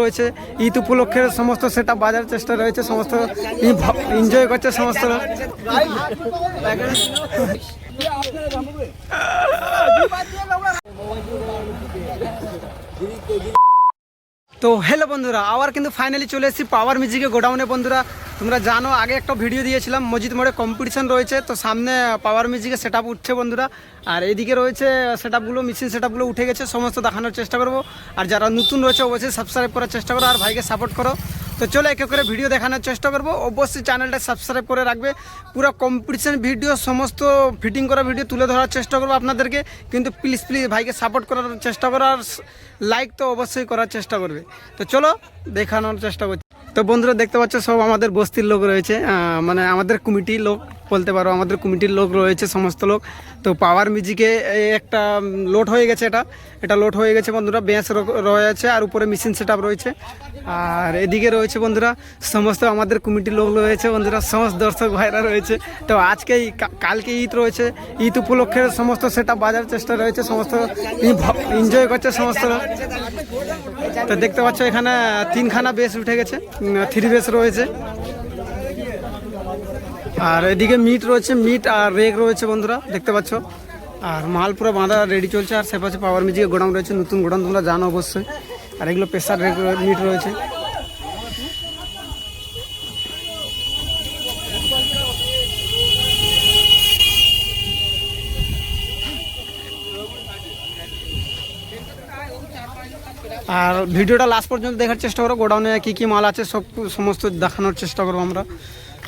রয়েছে ঈদ উপলক্ষে সমস্ত সেটা বাজার চেষ্টা রয়েছে, সমস্ত এনজয় করছে সমস্ত। তো হ্যালো বন্ধুরা, আবার কিন্তু ফাইনালি চলে এসেছি পাওয়ার মিউজিকের গোডাউনে। বন্ধুরা তোমরা জানো আগে একটা ভিডিও দিয়েছিলাম, মসজিদ মোড়ে কম্পিটিশন রয়েছে, তো সামনে পাওয়ার মিউজিকের সেট আপ উঠছে বন্ধুরা। আর এদিকে রয়েছে সেট আপগুলো, মেশিন সেট আপগুলো উঠে গেছে, সমস্ত দেখানোর চেষ্টা করবো। আর যারা নতুন রয়েছে অবশ্যই সাবস্ক্রাইব করার চেষ্টা করো আর ভাইকে সাপোর্ট করো। তো চলো এক এক করে ভিডিও দেখানোর চেষ্টা করবো। অবশ্যই চ্যানেলটা সাবস্ক্রাইব করে রাখবে, পুরো কম্পিটিশন ভিডিও সমস্ত ফিটিং করা ভিডিও তুলে ধরার চেষ্টা করবো আপনাদেরকে। কিন্তু প্লিজ ভাইকে সাপোর্ট করার চেষ্টা করো আর লাইক তো অবশ্যই করার চেষ্টা করবে। তো চলো দেখানোর চেষ্টা করছি। তো বন্ধুরা দেখতে পাচ্ছ সব আমাদের বস্তির লোক রয়েছে, মানে আমাদের কমিটির লোক বলতে পারো, আমাদের কমিটির লোক রয়েছে সমস্ত লোক। তো পাওয়ার মিউজিকে একটা লোড হয়ে গেছে, এটা লোড হয়ে গেছে বন্ধুরা, বেঁস রয়েছে আর উপরে মেশিন সেট আপ রয়েছে। আর এদিকে রয়েছে বন্ধুরা সমস্ত আমাদের কমিটির লোক রয়েছে বন্ধুরা, সমস্ত দর্শক ভাইরা রয়েছে। তো আজকে কালকে ঈদ রয়েছে, ঈদ উপলক্ষে সমস্ত সেট আপ বাজার চেষ্টা রয়েছে, সমস্ত এনজয় করছে সমস্ত। তো দেখতে পাচ্ছ এখানে 3খানা বেস উঠে গেছে, 3 বেস রয়েছে। আর এদিকে মিট রয়েছে, মিট আর রেক রয়েছে বন্ধুরা দেখতে পাচ্ছ। আর মাল পুরো বাঁধা রেডি চলছে। আর সেপাশে পাওয়ার মিউজিকের গোডাউন রয়েছে, নতুন গোডাউন তোমরা জানো অবশ্যই। আর এগুলো প্রেসার রেক মিট রয়েছে। আর ভিডিওটা লাস্ট পর্যন্ত দেখার চেষ্টা করো, গোডাউনে কি কি মাল আছে সমস্ত দেখানোর চেষ্টা করবো আমরা।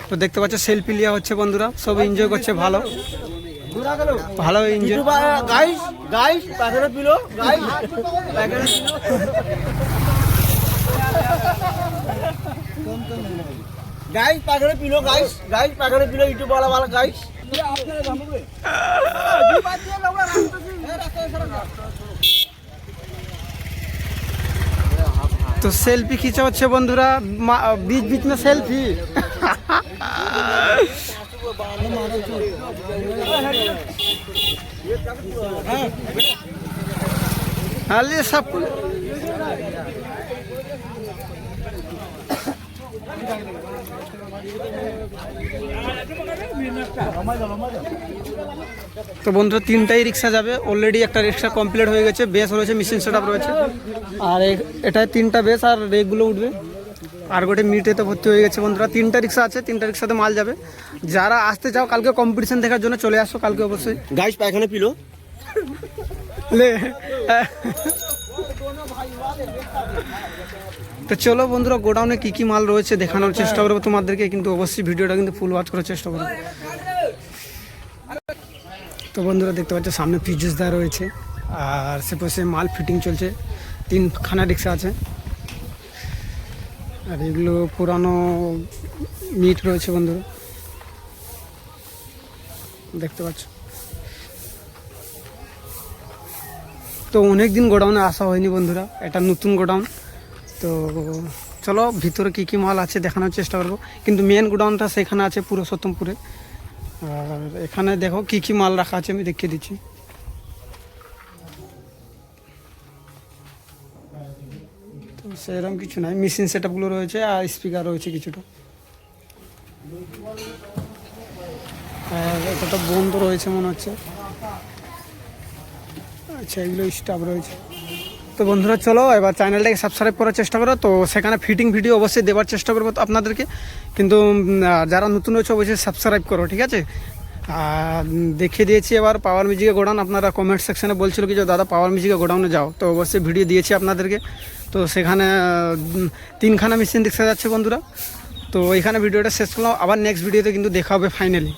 তো দেখতে পাচ্ছ সেলফি লিয়া হচ্ছে বন্ধুরা, সব এনজয় করছে, ভালো ভালো এনজয়। तो सेल्फी खींचा হচ্ছে বন্ধুরা, बीच बीच में सेल्फी। हाले सब তো বন্ধুরা 3টাই রিক্সা যাবে, অলরেডি একটা রিক্সা কমপ্লিট হয়ে গেছে, বেস রয়েছে, মেশিন সেটআপ রয়েছে। আর এটা 3টা বেস আর রেকগুলো উঠবে। আর গোটে মিটেতে ভর্তি হয়ে গেছে বন্ধুরা, 3টা রিক্সা আছে, 3টা রিক্সাতে মাল যাবে। যারা আসতে চাও কালকে কম্পিটিশন দেখার জন্য চলে আসো কালকে অবশ্যই। গাইস পায়খানা পিলো লে তো চলো বন্ধুরা গোডাউনে কি কি মাল রয়েছে দেখানোর চেষ্টা করবো তোমাদেরকে, কিন্তু অবশ্যই ভিডিওটা কিন্তু ফুল ওয়াচ করার চেষ্টা করবো। তো বন্ধুরা দেখতে পাচ্ছ সামনে ফিউজ দেওয়া রয়েছে, আর সেপাশে মাল ফিটিং চলছে, 3খানা রিক্সা আছে। আর এগুলো পুরানো মিট রয়েছে বন্ধুরা দেখতে পাচ্ছ। তো অনেক দিন গোডাউনে আসা হয়নি বন্ধুরা, এটা নতুন গোডাউন। তো চলো ভিতরে কি কি মাল আছে দেখানোর চেষ্টা করবো, কিন্তু মেন গোডাউনটা সেখানে আছে পুরুষোত্তমপুরে। আর এখানে দেখো কি কি মাল রাখা আছে আমি দেখিয়ে দিচ্ছি। তো সেরকম কিছু নাই, মেশিন সেটআপগুলো রয়েছে আর স্পিকার রয়েছে কিছুটা। আর এটা বন্ধ রয়েছে মনে হচ্ছে, আচ্ছা এগুলো স্টাফ রয়েছে। তো বন্ধুরা চলো এবার চ্যানেলটাকে সাবস্ক্রাইব করার চেষ্টা করো, তো সেখানে ফিটিং ভিডিও অবশ্যই দেওয়ার চেষ্টা করবো আপনাদেরকে। কিন্তু যারা নতুন রয়েছে অবশ্যই সাবস্ক্রাইব করো, ঠিক আছে। আর দেখিয়ে দিয়েছি এবার পাওয়ার মিউজিকের গোডাউন। আপনারা কমেন্ট সেকশানে বলছিল কি যে দাদা পাওয়ার মিউজিকের গোডাউনে যাও, তো অবশ্যই ভিডিও দিয়েছি আপনাদেরকে। তো সেখানে 3খানা মেশিন দেখা যাচ্ছে বন্ধুরা। তো এইখানে ভিডিওটা শেষ করলাম, আবার নেক্সট ভিডিওতে কিন্তু দেখা হবে ফাইনালি।